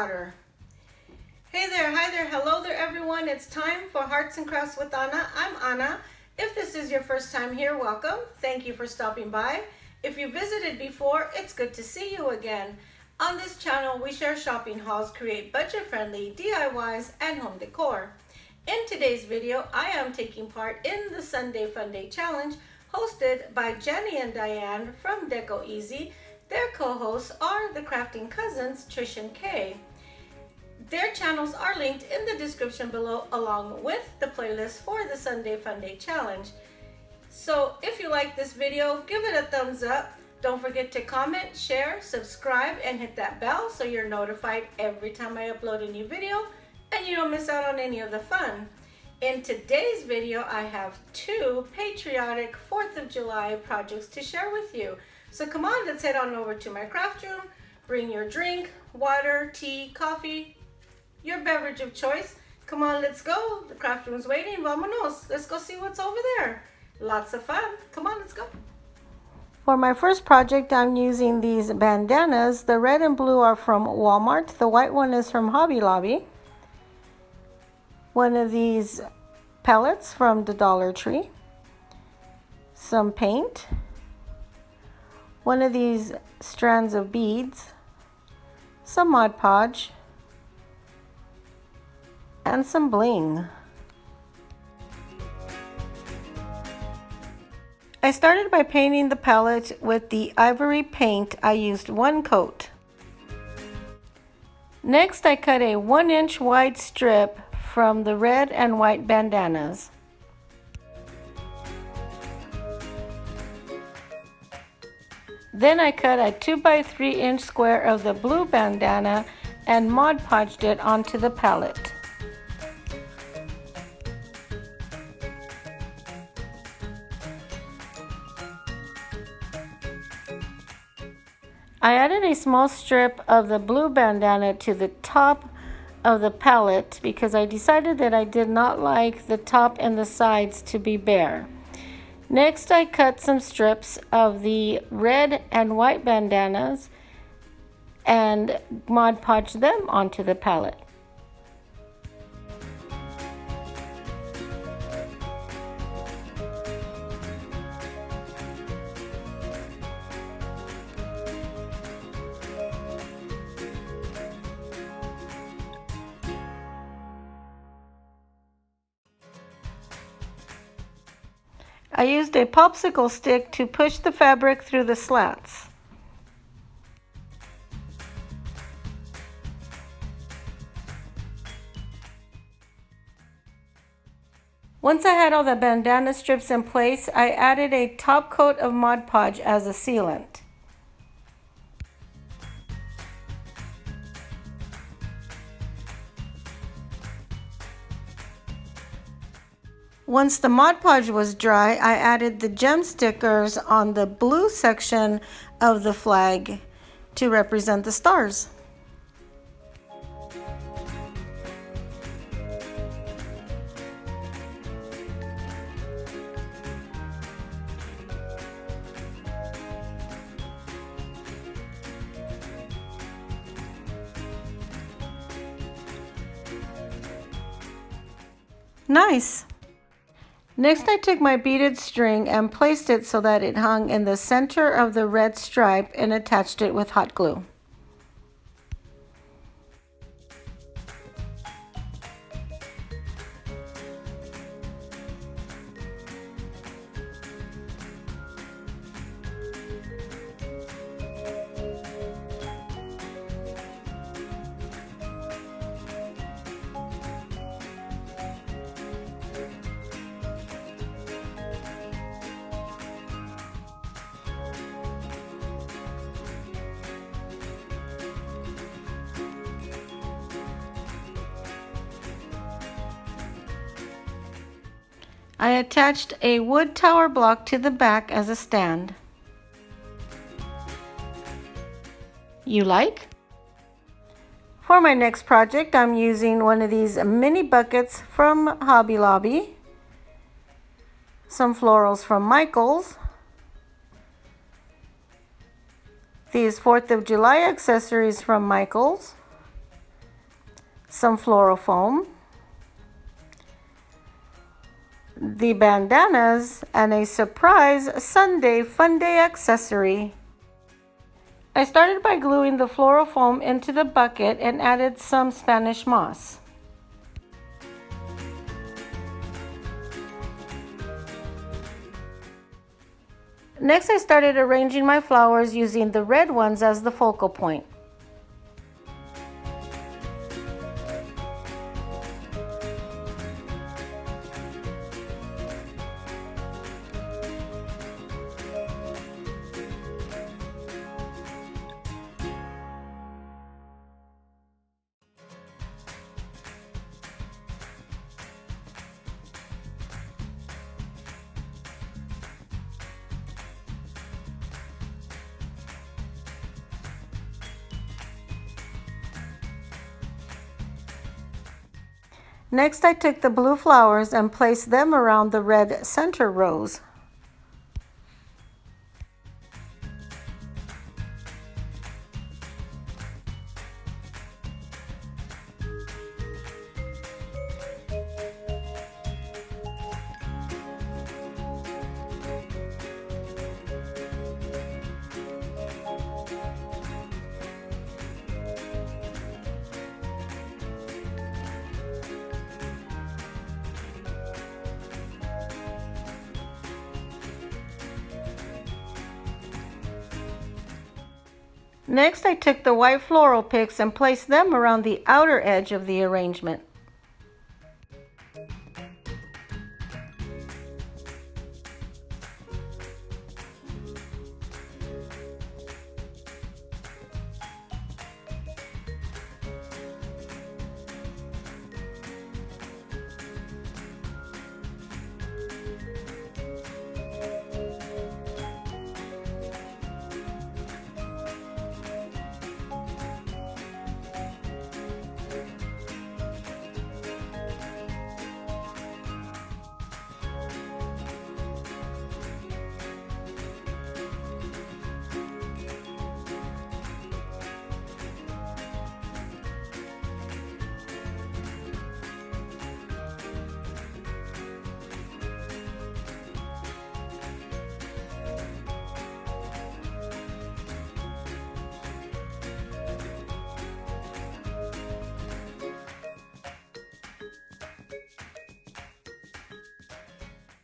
water. Hey there, hi there, hello there everyone. It's time for Hearts and Crafts with Anna. I'm Anna. If this is your first time here, welcome. Thank you for stopping by. If you visited before, it's good to see you again. On this channel, we share shopping hauls, create budget-friendly DIYs, and home decor. In today's video, I am taking part in the Sunday Funday challenge hosted by Jenny and Diane from Deco Easy. Their co-hosts are the crafting cousins, Trish and Kay. Their channels are linked in the description below along with the playlist for the Sunday Funday challenge. So if you like this video, give it a thumbs up. Don't forget to comment, share, subscribe, and hit that bell so you're notified every time I upload a new video and you don't miss out on any of the fun. In today's video, I have two patriotic 4th of July projects to share with you. So come on, let's head on over to my craft room. Bring your drink, water, tea, coffee, your beverage of choice. Come on, let's go. The craft room's waiting. Vámonos. Let's go see what's over there. Lots of fun. Come on, let's go. For my first project, I'm using these bandanas. The red and blue are from Walmart. The white one is from Hobby Lobby. One of these pellets from the Dollar Tree. Some paint. One of these strands of beads. Some Mod Podge. And some bling. I started by painting the palette with the ivory paint. I used 1 coat. Next, I cut a 1-inch wide strip from the red and white bandanas. Then I cut a 2x3 inch square of the blue bandana and Mod Podged it onto the palette. I added a small strip of the blue bandana to the top of the palette because I decided that I did not like the top and the sides to be bare. Next, I cut some strips of the red and white bandanas and Mod Podged them onto the palette. I used a popsicle stick to push the fabric through the slats. Once I had all the bandana strips in place, I added a top coat of Mod Podge as a sealant. Once the Mod Podge was dry, I added the gem stickers on the blue section of the flag to represent the stars. Nice! Next, I took my beaded string and placed it so that it hung in the center of the red stripe and attached it with hot glue. I attached a wood tower block to the back as a stand. You like? For my next project, I'm using one of these mini buckets from Hobby Lobby, some florals from Michaels, these 4th of July accessories from Michaels, some floral foam, the bandanas, and a surprise Sunday Funday accessory. I started by gluing the floral foam into the bucket and added some Spanish moss. Next, I started arranging my flowers using the red ones as the focal point. Next, I took the blue flowers and placed them around the red center rows. Next, I took the white floral picks and placed them around the outer edge of the arrangement.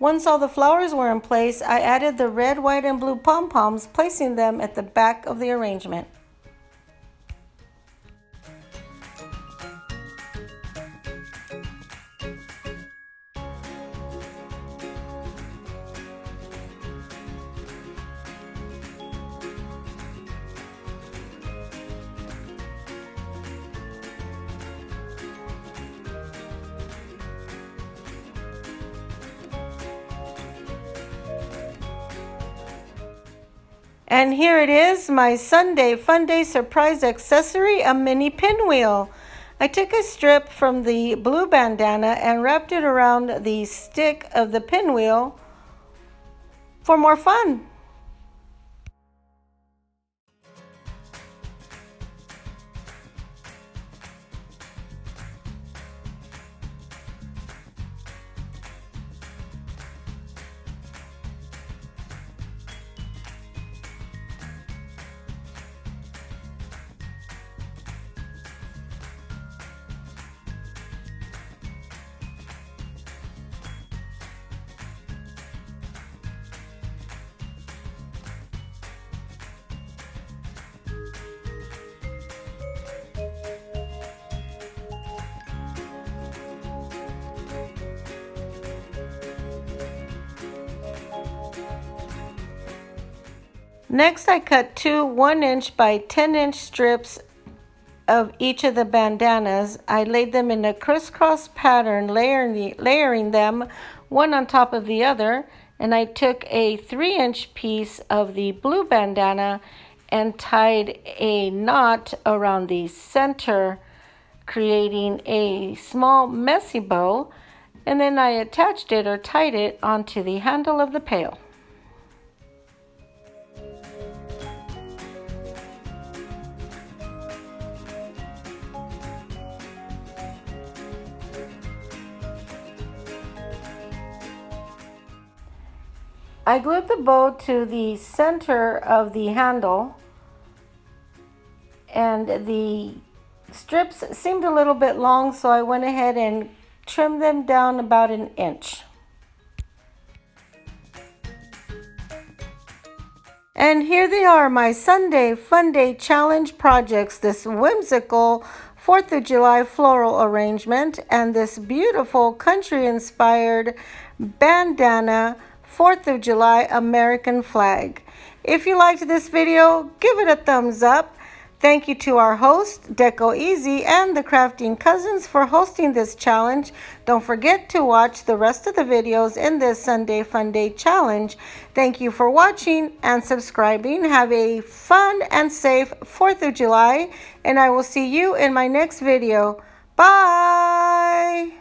Once all the flowers were in place, I added the red, white, and blue pom-poms, placing them at the back of the arrangement. And here it is, my Sunday Funday surprise accessory, a mini pinwheel. I took a strip from the blue bandana and wrapped it around the stick of the pinwheel for more fun. Next, I cut two 1-inch by 10-inch strips of each of the bandanas. I laid them in a crisscross pattern, layering them one on top of the other. And I took a 3-inch piece of the blue bandana and tied a knot around the center, creating a small messy bow. And then I attached it or tied it onto the handle of the pail. I glued the bow to the center of the handle, and the strips seemed a little bit long, so I went ahead and trimmed them down about an inch. And here they are, my Sunday Funday challenge projects, this whimsical 4th of July floral arrangement and this beautiful country-inspired bandana 4th of July American flag. If you liked this video, give it a thumbs up. Thank you to our host, Deco Easy, and the Crafting Cousins for hosting this challenge. Don't forget to watch the rest of the videos in this Sunday Funday challenge. Thank you for watching and subscribing. Have a fun and safe 4th of July, and I will see you in my next video. Bye!